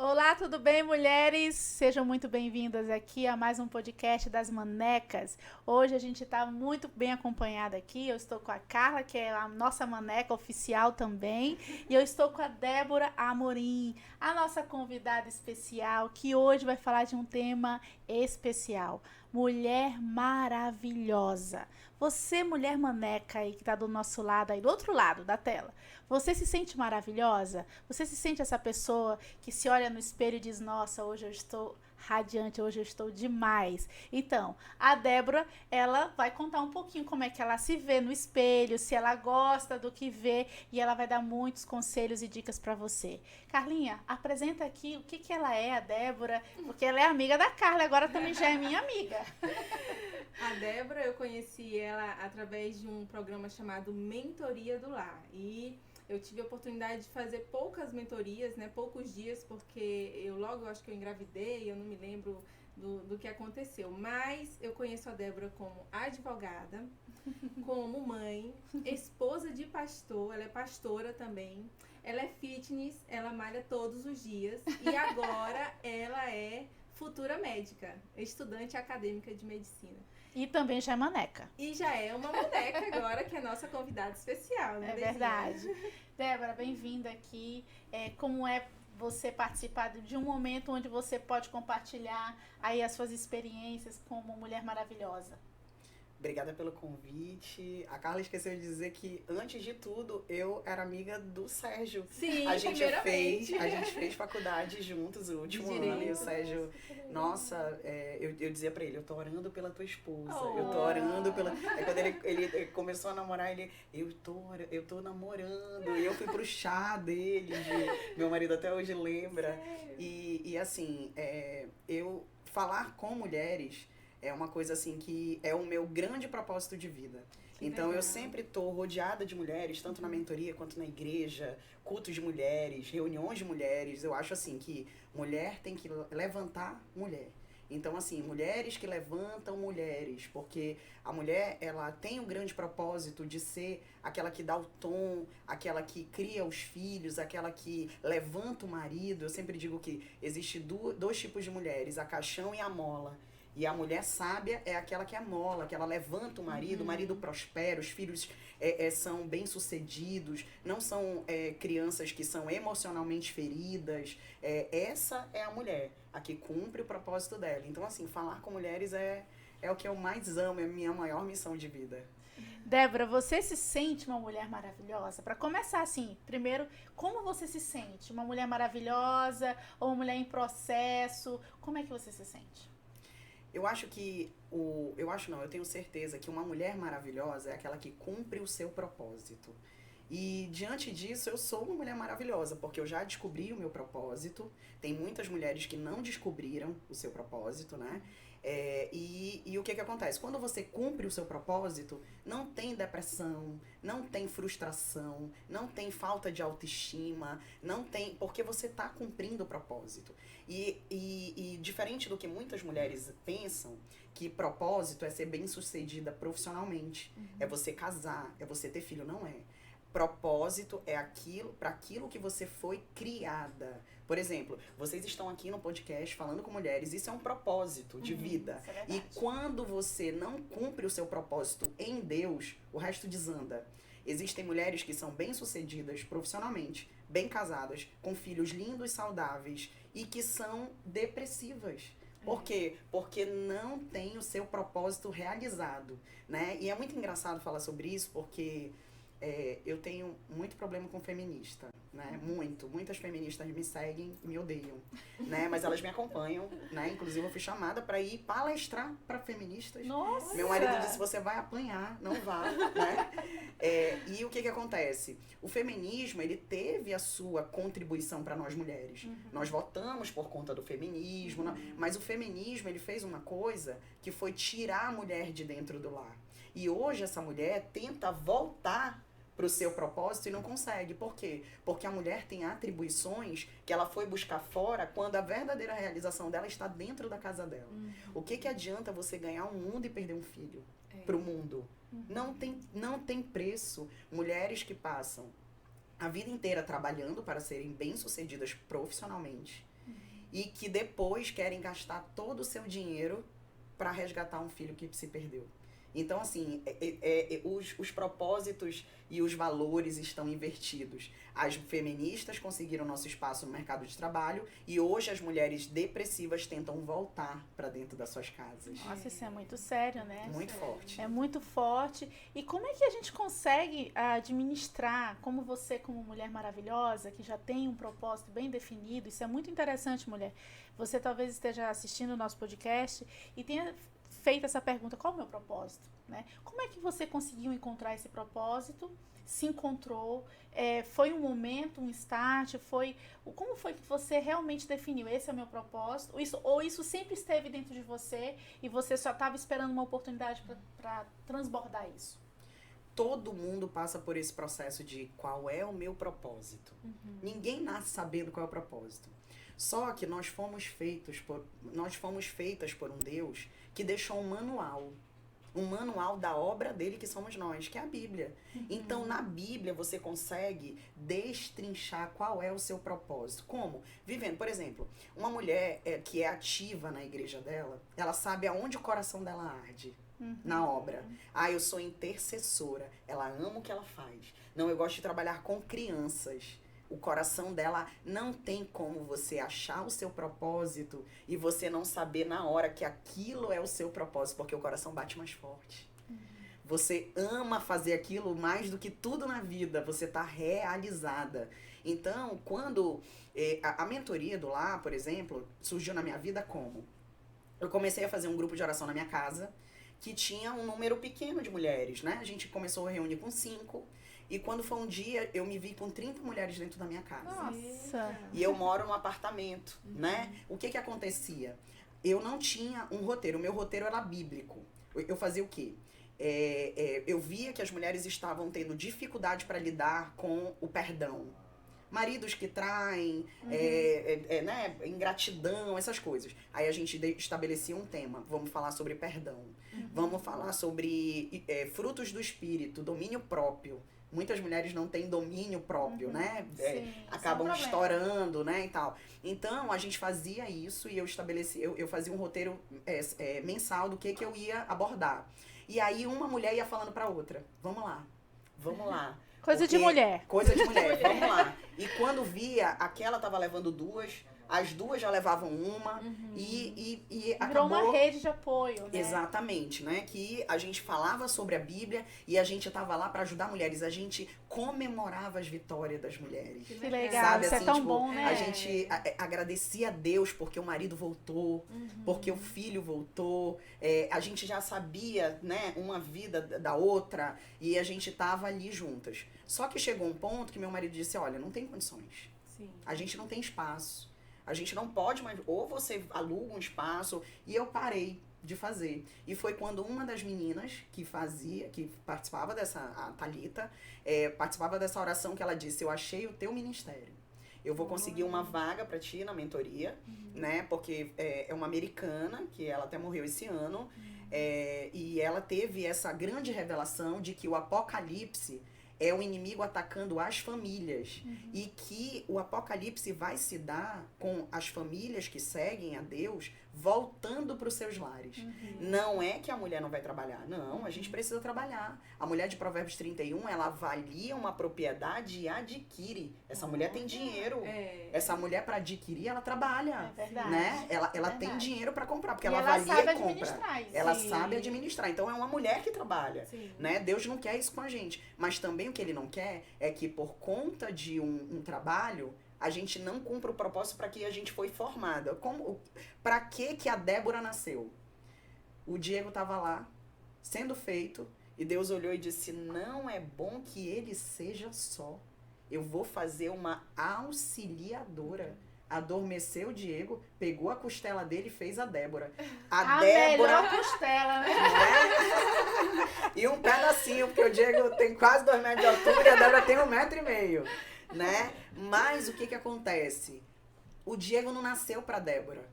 Olá, tudo bem, mulheres? Sejam muito bem-vindas aqui a mais um podcast das Manecas. Hoje a gente está muito bem acompanhada aqui. Eu estou com a Carla, que é a nossa maneca oficial também, e eu estou com a Débora Amorim, a nossa convidada especial, que hoje vai falar de um tema especial: mulher maravilhosa. Você, mulher maneca aí que está do nosso lado aí, do outro lado da tela, você se sente maravilhosa? Você se sente essa pessoa que se olha no espelho e diz: Nossa, hoje eu estou radiante, hoje eu estou demais. Então, a Débora, ela vai contar um pouquinho como é que ela se vê no espelho, se ela gosta do que vê, e ela vai dar muitos conselhos e dicas para você. Carlinha, apresenta aqui o que que ela é, a Débora, porque ela é amiga da Carla, agora também já é minha amiga. A Débora, eu conheci ela através de um programa chamado Mentoria do Lar. E eu tive a oportunidade de fazer poucas mentorias, né? Poucos dias, porque eu acho que eu engravidei, eu não me lembro do que aconteceu. Mas eu conheço a Débora como advogada, como mãe, esposa de pastor, ela é pastora também. Ela é fitness, ela malha todos os dias. E agora ela é futura médica, estudante acadêmica de medicina. E também já é maneca. E já é uma boneca agora, que é nossa convidada especial, né, É Dezinha? verdade. Débora, bem-vinda aqui. Como é você participar de um momento onde você pode compartilhar aí as suas experiências como mulher maravilhosa? Obrigada pelo convite. A Carla esqueceu de dizer que, antes de tudo, eu era amiga do Sérgio. Sim, A gente primeiramente. a gente fez faculdade juntos o último ano. E o Sérgio, nossa, eu dizia pra ele: eu tô orando pela tua esposa. Eu tô orando pela. Aí quando ele começou a namorar, eu tô namorando. E eu fui pro chá dele, meu marido até hoje lembra. E assim, eu falar com mulheres é uma coisa assim que é o meu grande propósito de vida. Então eu sempre estou rodeada de mulheres, tanto na mentoria quanto na igreja, cultos de mulheres, reuniões de mulheres. Eu acho assim que mulher tem que levantar mulher. Então, assim, mulheres que levantam mulheres, porque a mulher, ela tem o grande propósito de ser aquela que dá o tom, aquela que cria os filhos, aquela que levanta o marido. Eu sempre digo que existe dois tipos de mulheres, a caixão e a mola. E a mulher sábia é aquela que amola, que ela levanta o marido prospera, os filhos são bem-sucedidos, não são crianças que são emocionalmente feridas. Essa é a mulher, a que cumpre o propósito dela. Então, assim, falar com mulheres é o que eu mais amo, é a minha maior missão de vida. Débora, você se sente uma mulher maravilhosa? Para começar assim, primeiro, como você se sente? Uma mulher maravilhosa ou uma mulher em processo? Como é que você se sente? Eu acho que eu tenho certeza que uma mulher maravilhosa é aquela que cumpre o seu propósito. E diante disso, eu sou uma mulher maravilhosa, porque eu já descobri o meu propósito. Tem muitas mulheres que não descobriram o seu propósito, né? E o que acontece? Quando você cumpre o seu propósito, não tem depressão, não tem frustração, não tem falta de autoestima, não tem. Porque você está cumprindo o propósito. E diferente do que muitas mulheres pensam, que propósito é ser bem-sucedida profissionalmente, é você casar, é você ter filho, não é. Propósito é para aquilo que você foi criada. Por exemplo, vocês estão aqui no podcast falando com mulheres, isso é um propósito de vida. Isso é E quando você não cumpre o seu propósito em Deus, o resto desanda. Existem mulheres que são bem-sucedidas profissionalmente, bem casadas, com filhos lindos, saudáveis e que são depressivas. Por quê? Porque não tem o seu propósito realizado, né? E é muito engraçado falar sobre isso, porque eu tenho muito problema com feminista, né? Muitas feministas me seguem e me odeiam, né? Mas elas me acompanham, né? Inclusive eu fui chamada para ir palestrar para feministas. Nossa! Meu marido disse: você vai apanhar, não vá, né? E o que acontece? O feminismo, ele teve a sua contribuição para nós mulheres. Nós votamos por conta do feminismo, mas o feminismo, ele fez uma coisa que foi tirar a mulher de dentro do lar. E hoje essa mulher tenta voltar para o seu propósito e não consegue. Por quê? Porque a mulher tem atribuições que ela foi buscar fora quando a verdadeira realização dela está dentro da casa dela. O que adianta você ganhar um mundo e perder um filho para o mundo? Não tem preço. Mulheres que passam a vida inteira trabalhando para serem bem-sucedidas profissionalmente, e que depois querem gastar todo o seu dinheiro para resgatar um filho que se perdeu. Então, assim, os propósitos e os valores estão invertidos. As feministas conseguiram nosso espaço no mercado de trabalho e hoje as mulheres depressivas tentam voltar para dentro das suas casas. Nossa, isso é muito sério, né? Muito forte. É muito forte. E como é que a gente consegue administrar, como você, como mulher maravilhosa, que já tem um propósito bem definido, isso é muito interessante, mulher. Você talvez esteja assistindo o nosso podcast e tenha feito essa pergunta, qual é o meu propósito? Né? Como é que você conseguiu encontrar esse propósito? Se encontrou? Foi um momento, um start? Como foi que você realmente definiu? Esse é o meu propósito? Ou isso sempre esteve dentro de você e você só estava esperando uma oportunidade para transbordar isso? Todo mundo passa por esse processo de qual é o meu propósito. Ninguém nasce sabendo qual é o propósito. Só que nós fomos feitas por um Deus que deixou um manual da obra dele, que somos nós, que é a Bíblia. Então, na Bíblia, você consegue destrinchar qual é o seu propósito. Como? Vivendo, por exemplo, uma mulher que é ativa na igreja dela, ela sabe aonde o coração dela arde. Na obra. Eu sou intercessora. Ela ama o que ela faz. Não, eu gosto de trabalhar com crianças. O coração dela não tem como você achar o seu propósito e você não saber na hora que aquilo é o seu propósito, porque o coração bate mais forte. Você ama fazer aquilo mais do que tudo na vida, você está realizada. Então, quando a mentoria do Lar, por exemplo, surgiu na minha vida como? Eu comecei a fazer um grupo de oração na minha casa, que tinha um número pequeno de mulheres, né? A gente começou a reunir com 5. E quando foi um dia, eu me vi com 30 mulheres dentro da minha casa. Nossa! E eu moro num apartamento, né? O que acontecia? Eu não tinha um roteiro. O meu roteiro era bíblico. Eu fazia o quê? Eu via que as mulheres estavam tendo dificuldade para lidar com o perdão. Maridos que traem, né, ingratidão, essas coisas. Aí a gente estabelecia um tema. Vamos falar sobre perdão. Vamos falar sobre frutos do espírito, domínio próprio. Muitas mulheres não têm domínio próprio, né? Acabam estourando, né, e tal. Então, a gente fazia isso e eu fazia um roteiro mensal do que eu ia abordar. E aí, uma mulher ia falando pra outra, vamos lá. Coisa de mulher, vamos lá. E quando via, aquela tava levando 2, as 2 já levavam uma e virou acabou... uma rede de apoio, né? Exatamente, né? Que a gente falava sobre a Bíblia e a gente tava lá para ajudar mulheres. A gente comemorava as vitórias das mulheres. Que legal, sabe? isso Assim, é tão tipo, bom, né? A gente agradecia a Deus porque o marido voltou, porque o filho voltou. A gente já sabia, né, uma vida da outra e a gente tava ali juntas. Só que chegou um ponto que meu marido disse, olha, não tem condições. A gente não tem espaço. A gente não pode mais, ou você aluga um espaço, e eu parei de fazer. E foi quando uma das meninas que participava a Thalita, participava dessa oração que ela disse, eu achei o teu ministério. Eu vou conseguir uma vaga para ti na mentoria, né? Porque é uma americana, que ela até morreu esse ano, e ela teve essa grande revelação de que o Apocalipse é o inimigo atacando as famílias. E que o apocalipse vai se dar com as famílias que seguem a Deus voltando para os seus lares. Não é que a mulher não vai trabalhar. Não, a gente precisa trabalhar. A mulher de Provérbios 31, ela avalia uma propriedade e adquire. Essa mulher tem dinheiro. Essa mulher, para adquirir, ela trabalha. É verdade. Né? Ela tem dinheiro para comprar, porque E ela avalia sabe e compra. administrar isso. Ela sabe administrar. Então, é uma mulher que trabalha. Né? Deus não quer isso com a gente. Mas também o que ele não quer é que, por conta de um trabalho, a gente não cumpra o propósito para que a gente foi formada. Para que a Débora nasceu? O Diego estava lá, sendo feito, e Deus olhou e disse, não é bom que ele seja só. Eu vou fazer uma auxiliadora. Adormeceu o Diego, pegou a costela dele e fez a Débora. A Débora, melhor costela, né? E um pedacinho, porque o Diego tem quase 2 metros de altura e a Débora tem 1,5 metro. Né? Mas o que acontece? O Diego não nasceu para Débora.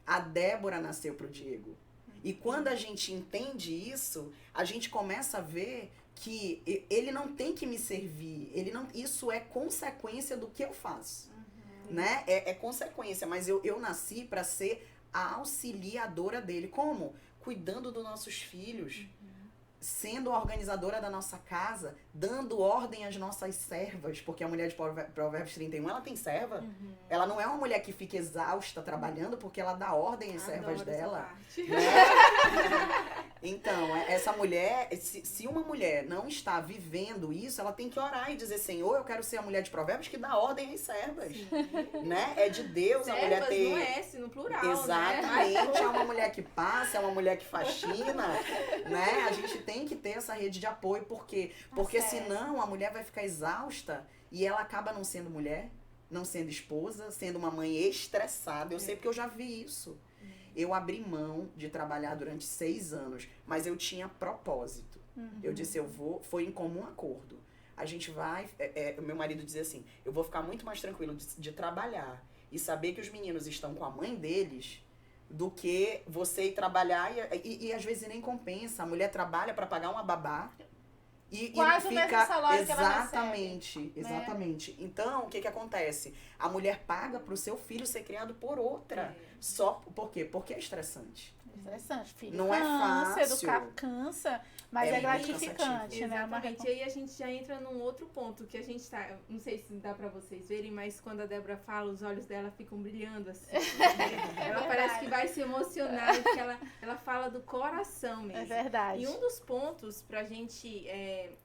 A Débora nasceu para o Diego. E quando a gente entende isso, a gente começa a ver que ele não tem que me servir. Isso é consequência do que eu faço. né? É consequência, mas eu nasci para ser a auxiliadora dele. Como? Cuidando dos nossos filhos, sendo a organizadora da nossa casa, dando ordem às nossas servas, porque a mulher de Provérbios 31, ela tem serva. Ela não é uma mulher que fica exausta trabalhando, porque ela dá ordem às servas dela. Né? Então, essa mulher, se uma mulher não está vivendo isso, ela tem que orar e dizer, Senhor, eu quero ser a mulher de Provérbios que dá ordem às servas. Né? É de Deus servas, a mulher ter... no S, no plural, exatamente, né? É uma mulher que passa, é uma mulher que faxina, né? A gente tem que ter essa rede de apoio, porque senão a mulher vai ficar exausta e ela acaba não sendo mulher, não sendo esposa, sendo uma mãe estressada. Eu sei porque eu já vi isso. Eu abri mão de trabalhar durante 6 anos, mas eu tinha propósito. Eu disse, foi em comum acordo. A gente vai, meu marido dizia assim, eu vou ficar muito mais tranquilo de trabalhar e saber que os meninos estão com a mãe deles, do que você ir trabalhar e às vezes nem compensa. A mulher trabalha para pagar uma babá e quase não fica... o mesmo salário exatamente, que ela recebe, exatamente. Né? Então, o que acontece? A mulher paga para o seu filho ser criado por outra. Só por quê? Porque é estressante. Estressante, filho. Não cansa, é fácil. Educar cansa, mas é gratificante, né? Exatamente. E aí a gente já entra num outro ponto que a gente tá... Não sei se dá pra vocês verem, mas quando a Débora fala, os olhos dela ficam brilhando assim. Ela parece que vai se emocionar, porque ela fala do coração mesmo. É verdade. E um dos pontos pra gente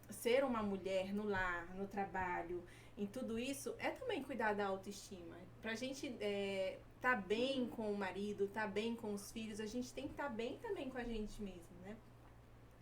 ser uma mulher no lar, no trabalho, em tudo isso, é também cuidar da autoestima. Pra gente tá bem com o marido, tá bem com os filhos, a gente tem que estar bem também com a gente mesmo, né?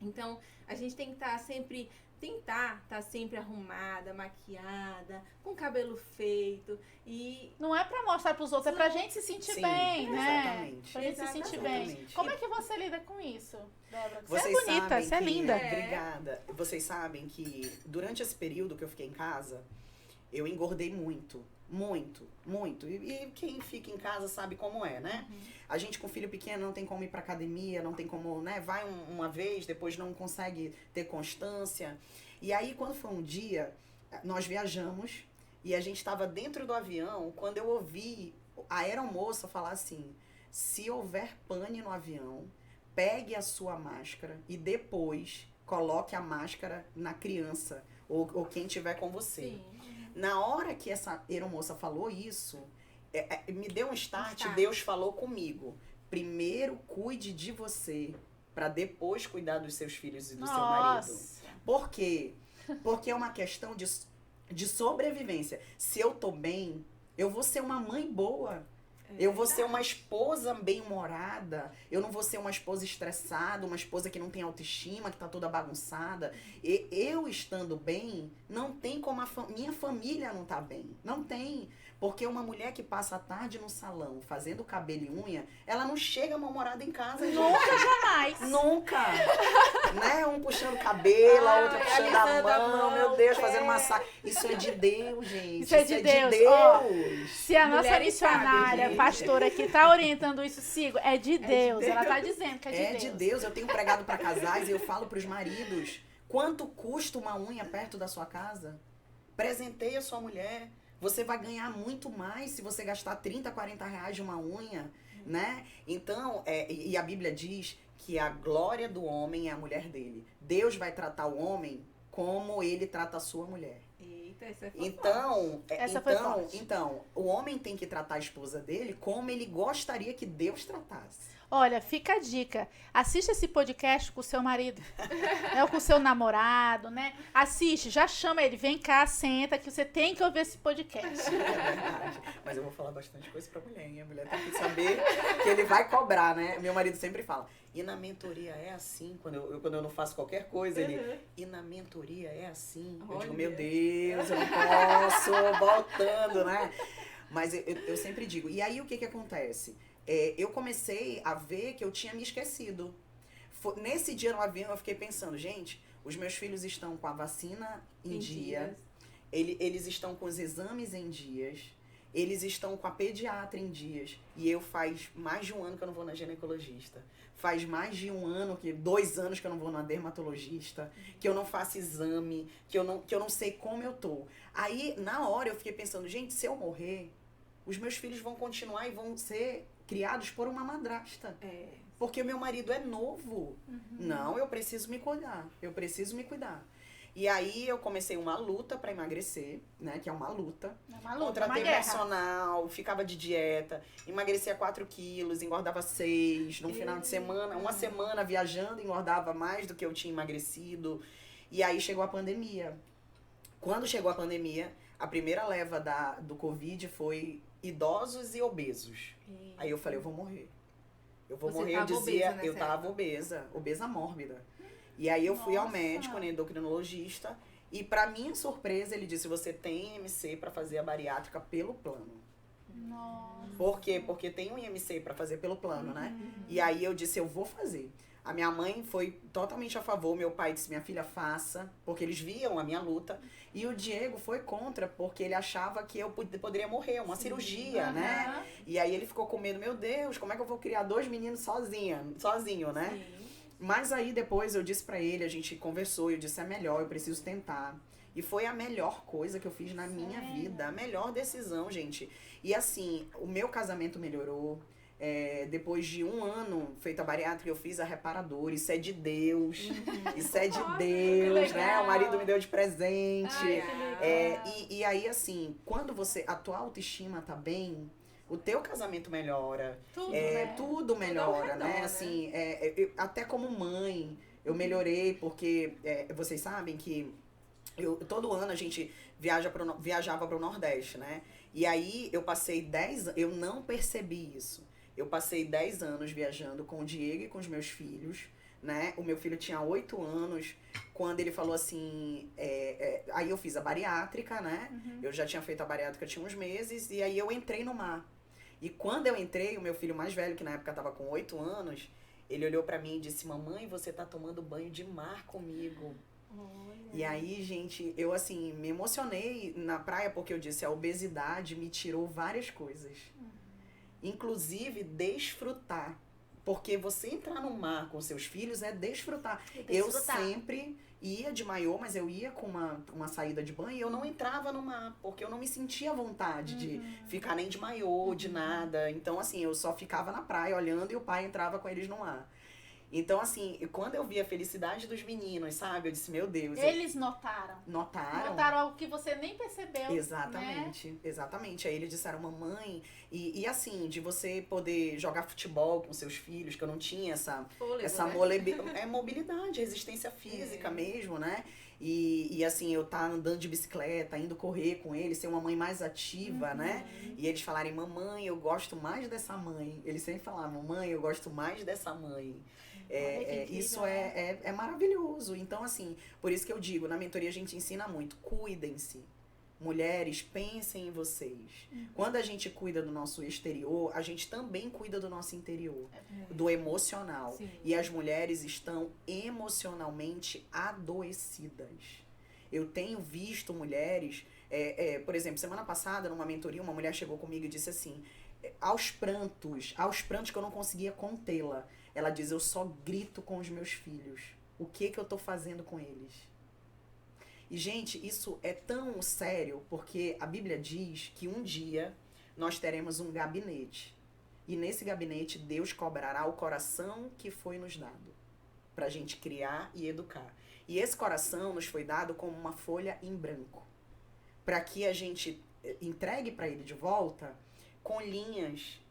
Então, a gente tem que tentar estar sempre arrumada, maquiada, com cabelo feito e... Não é pra mostrar pros outros, é pra gente se sentir bem, né? Exatamente. Pra gente se sentir bem. Como é que você lida com isso, Débora? Você Vocês é bonita, você é linda. Obrigada. Vocês sabem que durante esse período que eu fiquei em casa, eu engordei muito. Muito, muito. E quem fica em casa sabe como é, né? A gente com filho pequeno não tem como ir pra academia, não tem como, né? Vai uma vez, depois não consegue ter constância. E aí, quando foi um dia, nós viajamos e a gente estava dentro do avião, quando eu ouvi a aeromoça falar assim, se houver pane no avião, pegue a sua máscara e depois coloque a máscara na criança ou quem tiver com você. Sim. Na hora que essa aeromoça falou isso, me deu um start, Deus falou comigo. Primeiro cuide de você, para depois cuidar dos seus filhos e do seu marido. Por quê? Porque é uma questão de sobrevivência. Se eu tô bem, eu vou ser uma mãe boa. Eu vou ser uma esposa bem-humorada, eu não vou ser uma esposa estressada, uma esposa que não tem autoestima, que tá toda bagunçada. E eu estando bem, não tem como minha família não tá bem. Não tem. Porque uma mulher que passa a tarde no salão fazendo cabelo e unha, ela não chega mal-humorada em casa. Nunca, jamais. Nunca. Né? Um puxando cabelo, a outra puxando a mão, meu Deus, fazendo massagem. Isso é de Deus, gente. Isso é de Deus. Deus. Se a nossa missionária, pastora aqui, tá orientando isso, sigo, é de Deus. Ela tá dizendo que é de Deus. É de Deus. Eu tenho pregado para casais e eu falo pros maridos, quanto custa uma unha perto da sua casa? Presenteie a sua mulher. Você vai ganhar muito mais se você gastar 30, 40 reais de uma unha, né? Então, e a Bíblia diz que a glória do homem é a mulher dele. Deus vai tratar o homem como ele trata a sua mulher. Eita, essa foi forte. Então, o homem tem que tratar a esposa dele como ele gostaria que Deus tratasse. Olha, fica a dica. Assiste esse podcast com o seu marido, né? Ou com o seu namorado, né? Assiste, já chama ele. Vem cá, senta, que você tem que ouvir esse podcast. É verdade. Mas eu vou falar bastante coisa pra mulher, hein? A mulher tem que saber que ele vai cobrar, né? Meu marido sempre fala, e na mentoria é assim? Quando eu não faço qualquer coisa, ele... E na mentoria é assim? Eu digo, meu Deus, eu não posso, voltando, né? Mas eu sempre digo. E aí, o que acontece? Eu comecei a ver que eu tinha me esquecido. Nesse dia no avião, eu fiquei pensando, gente, os meus filhos estão com a vacina em dia, eles estão com os exames em dias, eles estão com a pediatra em dias, e eu faz mais de um ano que eu não vou na ginecologista. Faz mais de 2 anos que eu não vou na dermatologista, que eu não faço exame, que eu não sei como eu tô. Aí, na hora, eu fiquei pensando, gente, se eu morrer, os meus filhos vão continuar e vão ser criados por uma madrasta. Porque o meu marido é novo. Não, eu preciso me cuidar. E aí eu comecei uma luta pra emagrecer, né? Que é uma luta. Contratei personal, ficava de dieta, emagrecia 4 quilos, engordava 6. No final de semana, uma semana viajando, engordava mais do que eu tinha emagrecido. E aí chegou a pandemia. Quando chegou a pandemia, a primeira leva do Covid foi idosos e obesos. Aí eu falei, eu vou morrer. Eu dizia, eu tava obesa mórbida. E aí eu fui ao médico, né, endocrinologista, e pra minha surpresa ele disse, você tem IMC pra fazer a bariátrica pelo plano. Nossa. Por quê? Porque tem um IMC pra fazer pelo plano, né? E aí eu disse, eu vou fazer. A minha mãe foi totalmente a favor, meu pai disse, minha filha, faça, porque eles viam a minha luta. E o Diego foi contra, porque ele achava que eu poderia morrer, uma cirurgia, né? E aí ele ficou com medo, meu Deus, como é que eu vou criar 2 meninos sozinho, né? Sim. Mas aí depois eu disse pra ele, a gente conversou, eu disse, é melhor, eu preciso tentar. E foi a melhor coisa que eu fiz na minha vida, a melhor decisão, gente. E assim, o meu casamento melhorou. Depois de 1 ano feita a bariátrica, eu fiz a reparadora. Isso é de Deus. Isso é de Deus, né? O marido me deu de presente. E aí, assim, quando a tua autoestima tá bem, o teu casamento melhora. Tudo melhora, tudo né? Assim, até como mãe, eu melhorei, porque vocês sabem que todo ano a gente viajava para o Nordeste, né? E aí eu passei 10 anos, eu não percebi isso. Eu passei 10 anos viajando com o Diego e com os meus filhos, né? O meu filho tinha 8 anos, quando ele falou assim... aí eu fiz a bariátrica, né? Eu já tinha feito a bariátrica tinha uns meses, e aí eu entrei no mar. E quando eu entrei, o meu filho mais velho, que na época tava com 8 anos, ele olhou pra mim e disse, mamãe, você tá tomando banho de mar comigo. Olha. E aí, gente, eu assim, me emocionei na praia, porque eu disse, a obesidade me tirou várias coisas. Inclusive, desfrutar. Porque você entrar no mar com seus filhos é desfrutar. Eu sempre ia de maiô, mas eu ia com uma saída de banho e eu não entrava no mar, porque eu não me sentia à vontade de ficar nem de maiô, de nada. Então, assim, eu só ficava na praia olhando e o pai entrava com eles no mar. Então, assim, quando eu vi a felicidade dos meninos, sabe? Eu disse, meu Deus. Eles notaram. Notaram algo que você nem percebeu. Exatamente, né? Exatamente. Aí eles disseram, mamãe, e assim, de você poder jogar futebol com seus filhos, que eu não tinha essa mobilidade, resistência física mesmo, né? E assim, eu tá andando de bicicleta, indo correr com eles, ser uma mãe mais ativa, né? E eles falarem, mamãe, eu gosto mais dessa mãe. Eles sempre falavam, mamãe, eu gosto mais dessa mãe. Isso é maravilhoso. Então, assim, por isso que eu digo, na mentoria a gente ensina muito, cuidem-se. Mulheres, pensem em vocês. Quando a gente cuida do nosso exterior, a gente também cuida do nosso interior, do emocional. Sim. E as mulheres estão emocionalmente adoecidas. Eu tenho visto mulheres, por exemplo, semana passada, numa mentoria, uma mulher chegou comigo e disse assim, aos prantos que eu não conseguia contê-la. Ela diz, eu só grito com os meus filhos. O que eu tô fazendo com eles? E, gente, isso é tão sério, porque a Bíblia diz que um dia nós teremos um gabinete. E nesse gabinete, Deus cobrará o coração que foi nos dado, pra gente criar e educar. E esse coração nos foi dado como uma folha em branco, para que a gente entregue para ele de volta com linhas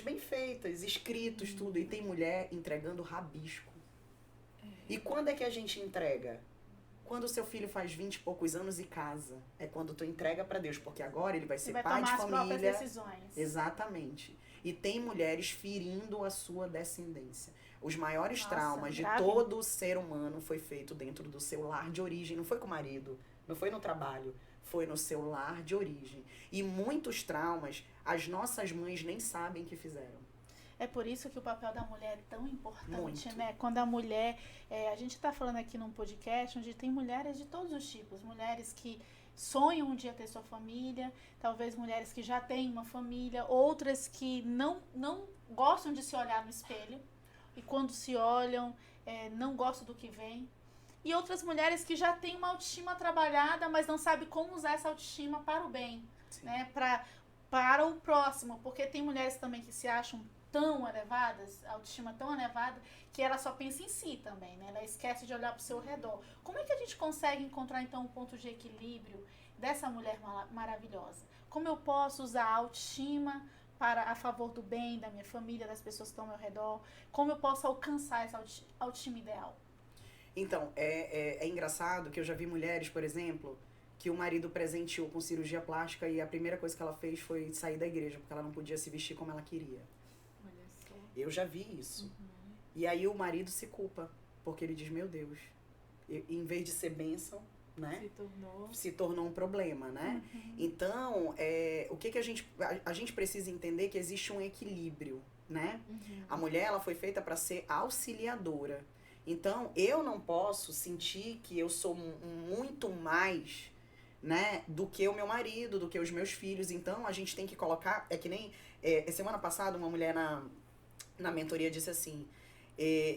bem feitas, escritos, tudo. E tem mulher entregando rabisco. E quando é que a gente entrega? Quando o seu filho faz 20 e poucos anos e casa. É quando tu entrega pra Deus, porque agora ele vai ser pai de família. Vai tomar as próprias decisões. Exatamente. E tem mulheres ferindo a sua descendência. Os maiores traumas de todo ser humano foi feito dentro do seu lar de origem. Não foi com o marido, não foi no trabalho. Foi no seu lar de origem. E muitos traumas, as nossas mães nem sabem que fizeram. É por isso que o papel da mulher é tão importante, muito. Né? Quando a mulher... a gente está falando aqui num podcast onde tem mulheres de todos os tipos. Mulheres que sonham um dia ter sua família, talvez mulheres que já têm uma família, outras que não gostam de se olhar no espelho e quando se olham, não gostam do que vem. E outras mulheres que já têm uma autoestima trabalhada, mas não sabem como usar essa autoestima para o bem, né? Para para o próximo, porque tem mulheres também que se acham tão elevadas, autoestima tão elevada, que ela só pensa em si também, né? Ela esquece de olhar para o seu redor. Como é que a gente consegue encontrar, então, um ponto de equilíbrio dessa mulher maravilhosa? Como eu posso usar a autoestima a favor do bem, da minha família, das pessoas que estão ao meu redor? Como eu posso alcançar essa autoestima ideal? Então, é engraçado que eu já vi mulheres, por exemplo, que o marido presenteou com cirurgia plástica e a primeira coisa que ela fez foi sair da igreja, porque ela não podia se vestir como ela queria. Olha só. Eu já vi isso. E aí o marido se culpa, porque ele diz, meu Deus, em vez de ser bênção, né? Se tornou um problema, né? Então, o que a gente precisa entender que existe um equilíbrio, né? A mulher, ela foi feita para ser auxiliadora. Então, eu não posso sentir que eu sou muito mais, né, do que o meu marido, do que os meus filhos. Então, a gente tem que colocar, é que nem, semana passada, uma mulher na mentoria disse assim,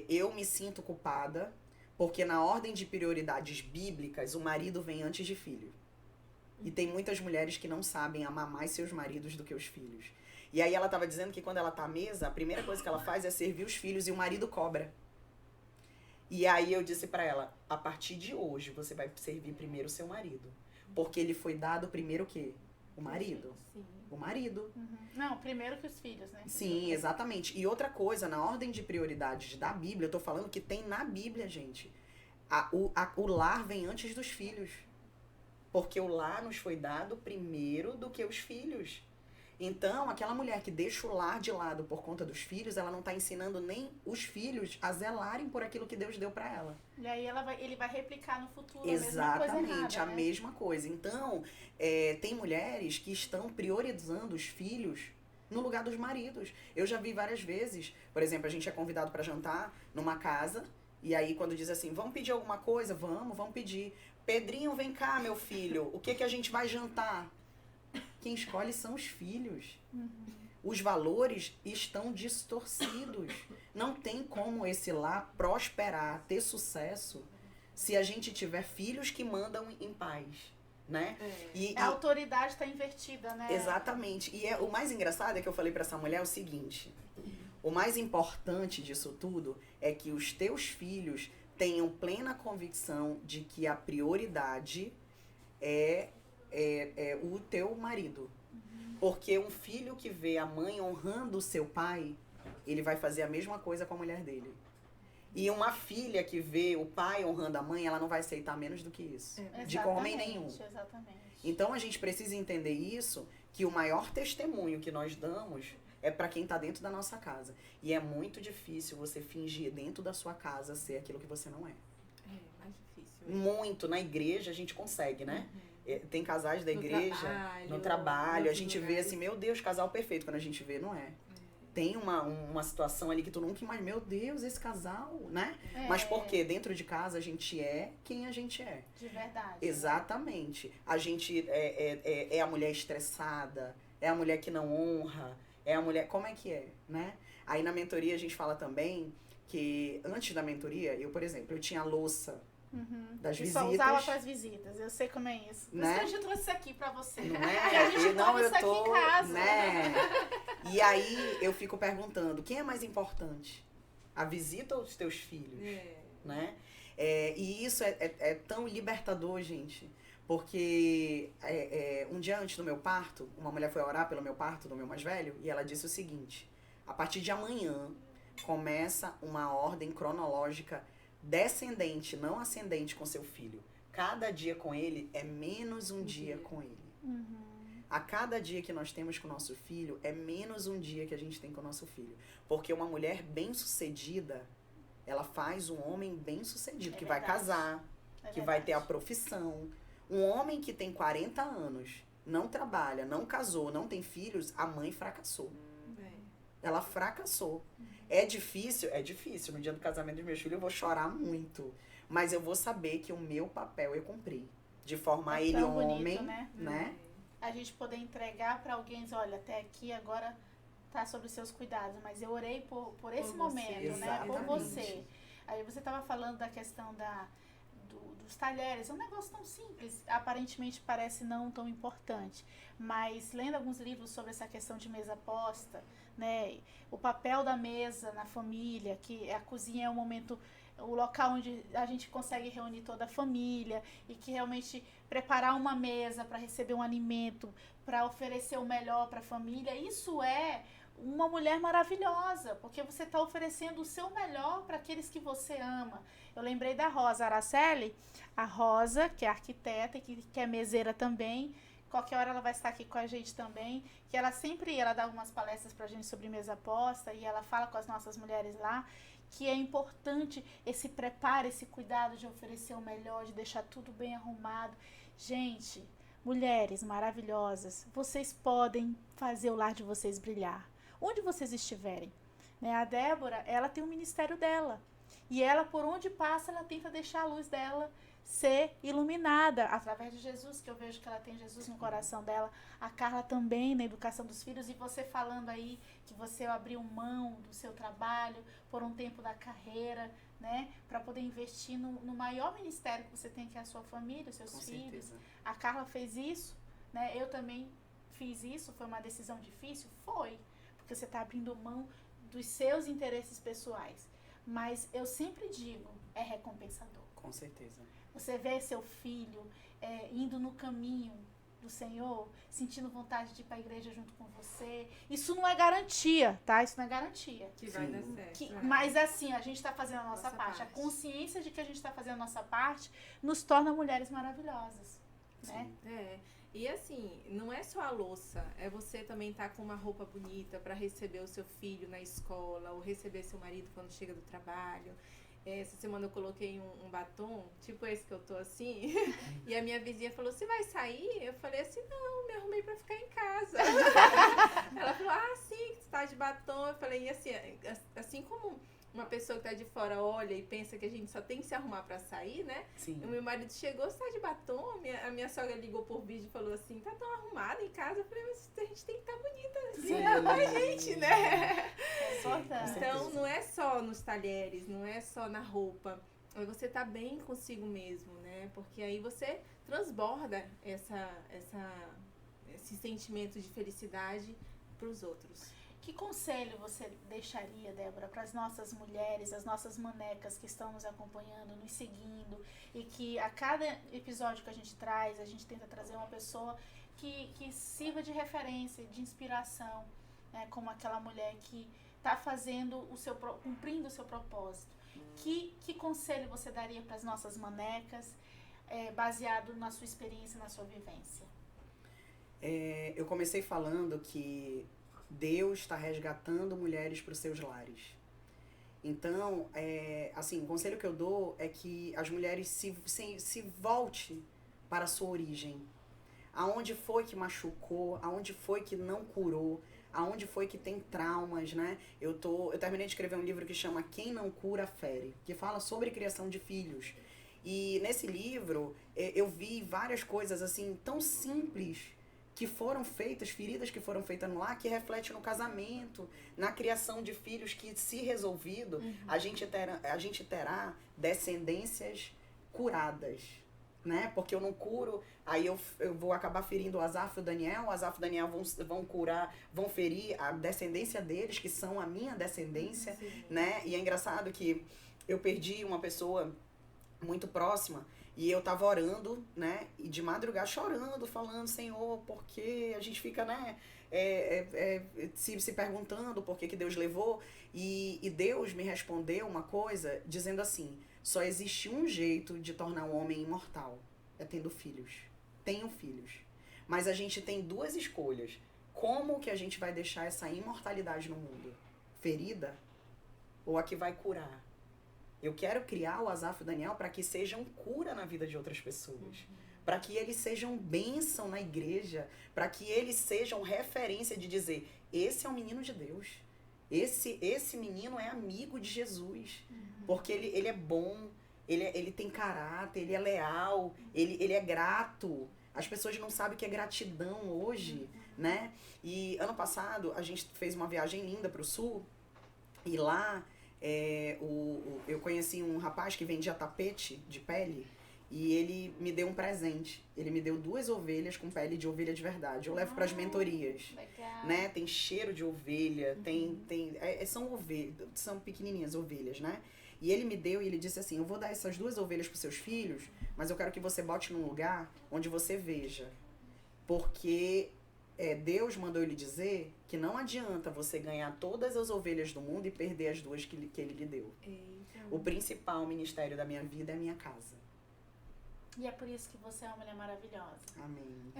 eu me sinto culpada, porque na ordem de prioridades bíblicas, o marido vem antes de filho. E tem muitas mulheres que não sabem amar mais seus maridos do que os filhos. E aí ela estava dizendo que quando ela tá à mesa, a primeira coisa que ela faz é servir os filhos e o marido cobra. E aí eu disse pra ela, a partir de hoje você vai servir primeiro o seu marido. Porque ele foi dado primeiro o quê? O marido. Sim. O marido. Não, primeiro que os filhos, né? Sim, exatamente. E outra coisa, na ordem de prioridades da Bíblia, eu tô falando que tem na Bíblia, gente. O lar vem antes dos filhos. Porque o lar nos foi dado primeiro do que os filhos. Então, aquela mulher que deixa o lar de lado por conta dos filhos, ela não está ensinando nem os filhos a zelarem por aquilo que Deus deu para ela. E aí ele vai replicar no futuro exatamente a mesma mesma coisa. Então, tem mulheres que estão priorizando os filhos no lugar dos maridos. Eu já vi várias vezes, por exemplo, a gente é convidado para jantar numa casa, e aí quando diz assim, vamos pedir alguma coisa? Vamos pedir. Pedrinho, vem cá, meu filho, o que a gente vai jantar? Quem escolhe são os filhos. Os valores estão distorcidos. Não tem como esse lar prosperar, ter sucesso, se a gente tiver filhos que mandam em paz, né? A autoridade está invertida, né? Exatamente. E o mais engraçado é que eu falei para essa mulher o seguinte, o mais importante disso tudo é que os teus filhos tenham plena convicção de que a prioridade é o teu marido. Porque um filho que vê a mãe honrando o seu pai, ele vai fazer a mesma coisa com a mulher dele. E uma filha que vê o pai honrando a mãe, ela não vai aceitar menos do que isso. De homem nenhum. Exatamente. Então a gente precisa entender isso, que o maior testemunho que nós damos é para quem está dentro da nossa casa. E é muito difícil você fingir dentro da sua casa ser aquilo que você não é. É mais difícil. Muito. Na igreja a gente consegue, né? Tem casais da igreja, no trabalho, a gente vê assim, meu Deus, casal perfeito. Quando a gente vê, não é. Tem uma situação ali que tu nunca imagina, meu Deus, esse casal, né? Mas por quê? Dentro de casa a gente é quem a gente é. De verdade. Exatamente. A gente é a mulher estressada, é a mulher que não honra, é a mulher... Como é que é, né? Aí na mentoria a gente fala também que antes da mentoria, eu, por exemplo, eu tinha a louça das visitas. Só usava para as visitas, eu sei como é isso. Por né? isso que a gente trouxe isso aqui para você. Não é? A gente toma isso aqui em casa. Né? E aí eu fico perguntando, quem é mais importante? A visita ou os teus filhos? Né? E isso é tão libertador, gente. Porque um dia antes do meu parto, uma mulher foi orar pelo meu parto, do meu mais velho, e ela disse o seguinte, a partir de amanhã começa uma ordem cronológica descendente, não ascendente com seu filho. Cada dia com ele é menos um dia com ele. A cada dia que nós temos com o nosso filho é menos um dia que a gente tem com o nosso filho. Porque uma mulher bem-sucedida, ela faz um homem bem-sucedido, que vai casar, que vai ter a profissão. Um homem que tem 40 anos, não trabalha, não casou, não tem filhos, a mãe fracassou. Ela fracassou. É difícil? É difícil. No dia do casamento dos meus filhos eu vou chorar muito. Mas eu vou saber que o meu papel eu cumpri. De formar ele homem, bonito, né? A gente poder entregar para alguém, olha, até aqui agora tá sobre seus cuidados, mas eu orei por esse momento, né? Por você. Aí você tava falando da questão do os talheres, é um negócio tão simples, aparentemente parece não tão importante, mas lendo alguns livros sobre essa questão de mesa posta, né, o papel da mesa na família, que a cozinha é o local onde a gente consegue reunir toda a família e que realmente preparar uma mesa para receber um alimento, para oferecer o melhor para a família, isso é uma mulher maravilhosa, porque você está oferecendo o seu melhor para aqueles que você ama. Eu lembrei da Rosa Araceli, a Rosa, que é arquiteta e que é meseira também. Qualquer hora ela vai estar aqui com a gente também, que ela dá algumas palestras pra gente sobre mesa posta e ela fala com as nossas mulheres lá que é importante esse preparo, esse cuidado de oferecer o melhor, de deixar tudo bem arrumado. Gente, mulheres maravilhosas, vocês podem fazer o lar de vocês brilhar, onde vocês estiverem, né? A Débora, ela tem o ministério dela e ela, por onde passa, ela tenta deixar a luz dela ser iluminada através de Jesus, que eu vejo que ela tem Jesus no coração dela. A Carla também, na educação dos filhos, e você falando aí que você abriu mão do seu trabalho por um tempo da carreira, né, para poder investir no maior ministério que você tem, que é a sua família, os seus Com filhos. certeza. A Carla fez isso, né? Eu também fiz isso. Foi uma decisão difícil? Foi, porque você está abrindo mão dos seus interesses pessoais, mas eu sempre digo, é recompensador. Com certeza. Você vê seu filho indo no caminho do Senhor, sentindo vontade de ir para a igreja junto com você. Isso não é garantia, tá? Isso não é garantia. Que vai dar certo. Mas assim, a gente está fazendo a nossa parte. A consciência de que a gente está fazendo a nossa parte nos torna mulheres maravilhosas. Né? E assim, não é só a louça, é você também estar com uma roupa bonita para receber o seu filho na escola, ou receber seu marido quando chega do trabalho. Essa semana eu coloquei um batom, tipo esse que eu tô assim, e a minha vizinha falou, você vai sair? Eu falei assim, não, me arrumei pra ficar em casa. Ela falou, sim, você tá de batom. Eu falei, e assim como uma pessoa que tá de fora olha e pensa que a gente só tem que se arrumar pra sair, né? Sim. O meu marido chegou, você tá de batom? A minha sogra ligou por vídeo e falou assim, tá tão arrumada em casa? Eu falei, mas a gente tem que estar bonita assim, pra gente, né? É importante. Então, não é só nos talheres, não é só na roupa. Aí você tá bem consigo mesmo, né? Porque aí você transborda esse sentimento de felicidade pros outros. Que conselho você deixaria, Débora, para as nossas mulheres, as nossas manecas que estão nos acompanhando, nos seguindo, e que a cada episódio que a gente traz, a gente tenta trazer uma pessoa que sirva de referência, de inspiração, né, como aquela mulher que está cumprindo o seu propósito. Que conselho você daria para as nossas manecas, baseado na sua experiência, na sua vivência? Eu comecei falando que Deus está resgatando mulheres para os seus lares. Então, assim, o conselho que eu dou é que as mulheres se voltem para a sua origem. Aonde foi que machucou, aonde foi que não curou, aonde foi que tem traumas, né? Eu terminei de escrever um livro que chama Quem Não Cura Fere, que fala sobre criação de filhos. E nesse livro eu vi várias coisas assim tão simples que foram feitas, feridas que foram feitas no lar, que reflete no casamento, na criação de filhos, que, se resolvido, a gente terá descendências curadas, né? Porque eu não curo, aí eu vou acabar ferindo o Asaf e o Daniel vão ferir a descendência deles, que são a minha descendência, né? E é engraçado que eu perdi uma pessoa muito próxima, e eu tava orando, né, e de madrugada chorando, falando, Senhor, porque a gente fica, né, se perguntando por que Deus levou, e Deus me respondeu uma coisa, dizendo assim, só existe um jeito de tornar um homem imortal, é tendo filhos. Tenham filhos. Mas a gente tem duas escolhas. Como que a gente vai deixar essa imortalidade no mundo? Ferida ou a que vai curar? Eu quero criar o Asaf e o Daniel para que sejam cura na vida de outras pessoas. Para que eles sejam bênção na igreja. Para que eles sejam referência de dizer, esse é um menino de Deus. Esse menino é amigo de Jesus. Porque ele é bom, ele tem caráter, ele é leal, ele é grato. As pessoas não sabem o que é gratidão hoje, né? E ano passado a gente fez uma viagem linda para o sul. E lá... eu conheci um rapaz que vendia tapete de pele E ele me deu um presente. Ele me deu 2 ovelhas com pele de ovelha de verdade. Eu levo para as mentorias. Legal. Né? Tem cheiro de ovelha, são ovelhas, são pequenininhas ovelhas, né? E ele me deu e ele disse assim, eu vou dar essas 2 ovelhas pros seus filhos, mas eu quero que você bote num lugar onde você veja. Porque Deus mandou ele dizer que não adianta você ganhar todas as ovelhas do mundo e perder as 2 que ele lhe deu. Eita. O principal ministério da minha vida é a minha casa. E é por isso que você é uma mulher maravilhosa. Amém.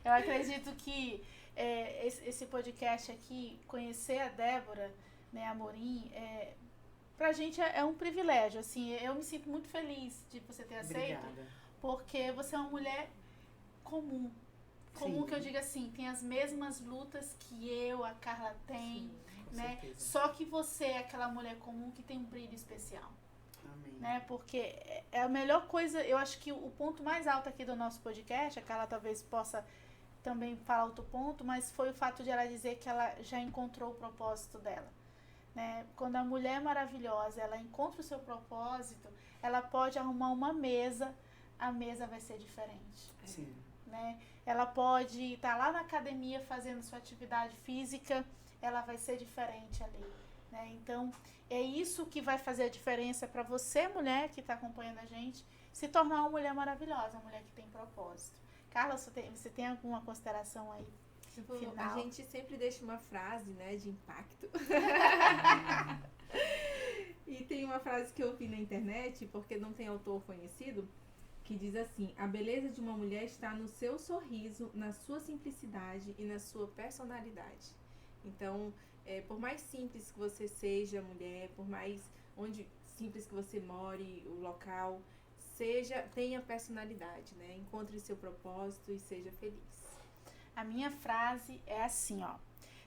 Eu acredito que esse podcast aqui, conhecer a Débora, né, Amorim, pra gente é um privilégio. Assim, eu me sinto muito feliz de você ter aceito. Obrigada. Porque você é uma mulher comum. Comum Sim. que eu digo assim, tem as mesmas lutas que eu, a Carla tem, Com né? certeza. Só que você é aquela mulher comum que tem um brilho especial. Amém. Né? Porque é a melhor coisa, eu acho que o ponto mais alto aqui do nosso podcast, a Carla talvez possa também falar outro ponto, mas foi o fato de ela dizer que ela já encontrou o propósito dela. Né? Quando a mulher maravilhosa, ela encontra o seu propósito, ela pode arrumar uma mesa, a mesa vai ser diferente. Sim. Né? Ela pode estar lá na academia fazendo sua atividade física, ela vai ser diferente ali. Né? Então, é isso que vai fazer a diferença para você, mulher que está acompanhando a gente, se tornar uma mulher maravilhosa, uma mulher que tem propósito. Carla, você tem alguma consideração aí? Tipo, Final. a gente sempre deixa uma frase, né, de impacto. E tem uma frase que eu vi na internet, porque não tem autor conhecido, que diz assim: a beleza de uma mulher está no seu sorriso, na sua simplicidade e na sua personalidade. Então, por mais simples que você seja, mulher, por mais simples que você more, o local, tenha personalidade, né? Encontre seu propósito e seja feliz. A minha frase é assim, ó.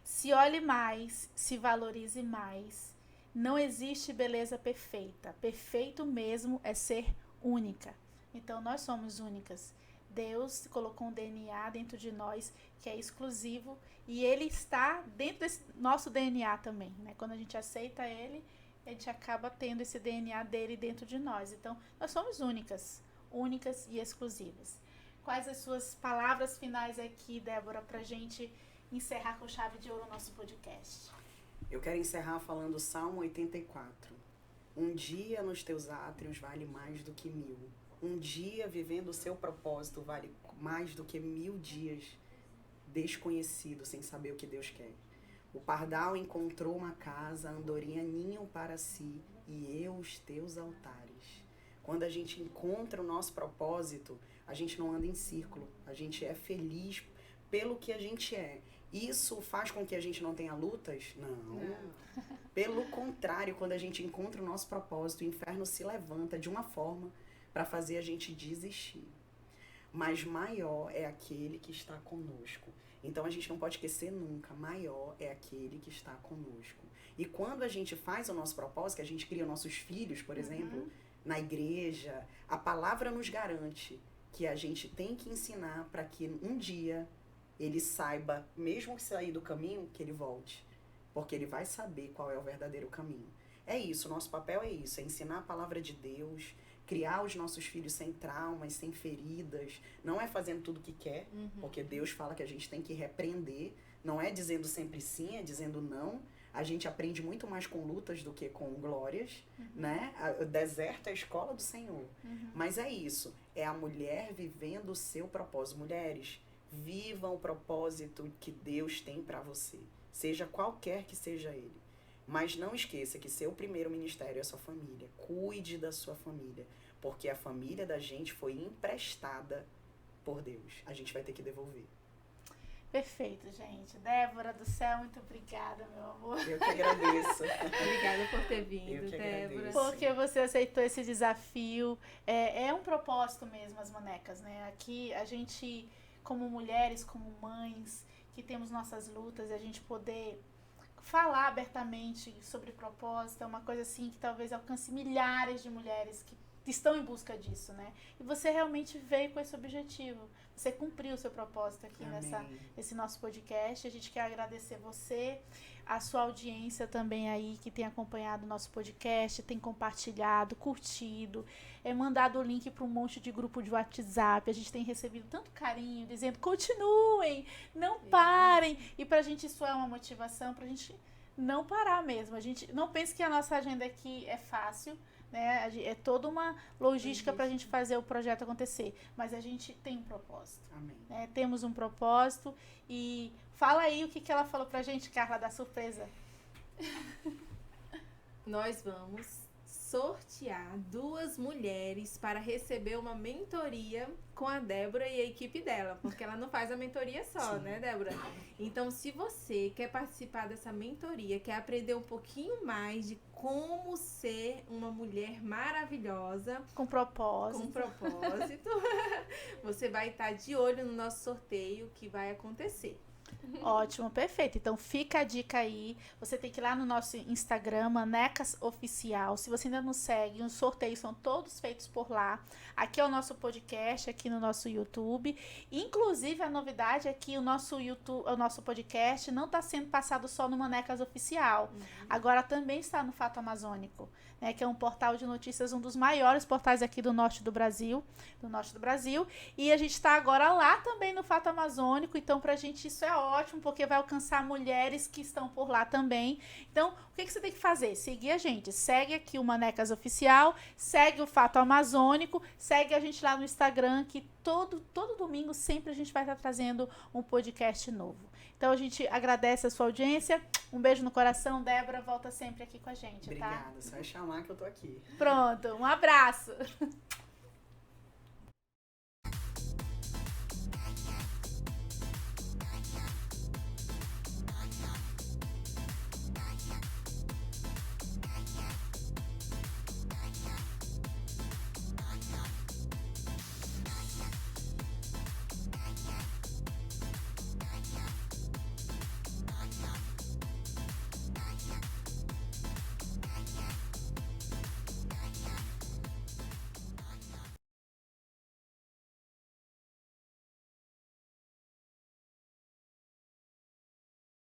Se olhe mais, se valorize mais. Não existe beleza perfeita. Perfeito mesmo é ser única. Então, nós somos únicas. Deus colocou um DNA dentro de nós que é exclusivo e ele está dentro desse nosso DNA também, né? Quando a gente aceita ele, a gente acaba tendo esse DNA dele dentro de nós. Então, nós somos únicas e exclusivas. Quais as suas palavras finais aqui, Débora, pra gente encerrar com chave de ouro o nosso podcast? Eu quero encerrar falando o Salmo 84. Um dia nos teus átrios vale mais do que 1000. Um dia vivendo o seu propósito vale mais do que 1000 dias desconhecido, sem saber o que Deus quer. O pardal encontrou uma casa, a andorinha ninho para si, e eu os teus altares. Quando a gente encontra o nosso propósito, a gente não anda em círculo, a gente é feliz pelo que a gente é. Isso faz com que a gente não tenha lutas? Não. Pelo contrário, quando a gente encontra o nosso propósito, o inferno se levanta de uma forma para fazer a gente desistir. Mas maior é aquele que está conosco. Então a gente não pode esquecer nunca, maior é aquele que está conosco. E quando a gente faz o nosso propósito, que a gente cria nossos filhos, por exemplo, na igreja, a palavra nos garante que a gente tem que ensinar para que um dia ele saiba, mesmo que sair do caminho, que ele volte. Porque ele vai saber qual é o verdadeiro caminho. É isso, nosso papel é isso, é ensinar a palavra de Deus, criar os nossos filhos sem traumas, sem feridas. Não é fazendo tudo o que quer, porque Deus fala que a gente tem que repreender. Não é dizendo sempre sim, é dizendo não. A gente aprende muito mais com lutas do que com glórias, né? O deserto é a escola do Senhor. Mas é isso, é a mulher vivendo o seu propósito. Mulheres, vivam o propósito que Deus tem para você, seja qualquer que seja ele. Mas não esqueça que seu primeiro ministério é a sua família. Cuide da sua família, porque a família da gente foi emprestada por Deus. A gente vai ter que devolver. Perfeito, gente. Débora do céu, muito obrigada, meu amor. Eu que agradeço. Obrigada por ter vindo, Eu que Débora. agradeço. Porque você aceitou esse desafio. É um propósito mesmo, as manecas, né? Aqui a gente, como mulheres, como mães, que temos nossas lutas, e a gente poder falar abertamente sobre propósito é uma coisa assim que talvez alcance milhares de mulheres que estão em busca disso, né? E você realmente veio com esse objetivo. Você cumpriu o seu propósito aqui nesse nosso podcast. A gente quer agradecer você, a sua audiência também aí, que tem acompanhado o nosso podcast, tem compartilhado, curtido, mandado o link para um monte de grupo de WhatsApp. A gente tem recebido tanto carinho, dizendo, continuem, não parem. E pra gente isso é uma motivação, pra gente não parar mesmo. A gente não pense que a nossa agenda aqui é fácil, né? É toda uma logística para a gente fazer o projeto acontecer, mas a gente tem um propósito. Amém. Né? Temos um propósito. E fala aí o que ela falou pra gente, Carla, da surpresa. Nós vamos sortear 2 mulheres para receber uma mentoria com a Débora e a equipe dela, porque ela não faz a mentoria só, Sim. né, Débora? Então, se você quer participar dessa mentoria, quer aprender um pouquinho mais de como ser uma mulher maravilhosa, Com propósito. você vai estar de olho no nosso sorteio que vai acontecer. Ótimo, perfeito. Então fica a dica aí. Você tem que ir lá no nosso Instagram, Manecas Oficial. Se você ainda não segue, os sorteios são todos feitos por lá. Aqui é o nosso podcast, aqui no nosso YouTube. Inclusive, a novidade é que o nosso podcast não está sendo passado só no Manecas Oficial. Agora também está no Fato Amazônico, né, que é um portal de notícias, um dos maiores portais aqui do norte do Brasil. E a gente está agora lá também no Fato Amazônico. Então, pra gente isso é ótimo, porque vai alcançar mulheres que estão por lá também. Então, o que você tem que fazer? Seguir a gente. Segue aqui o Manecas Oficial, segue o Fato Amazônico, segue a gente lá no Instagram, que todo domingo sempre a gente vai estar trazendo um podcast novo. Então, a gente agradece a sua audiência. Um beijo no coração. Débora, volta sempre aqui com a gente, Obrigada, tá? só é chamar que eu tô aqui. Pronto, um abraço.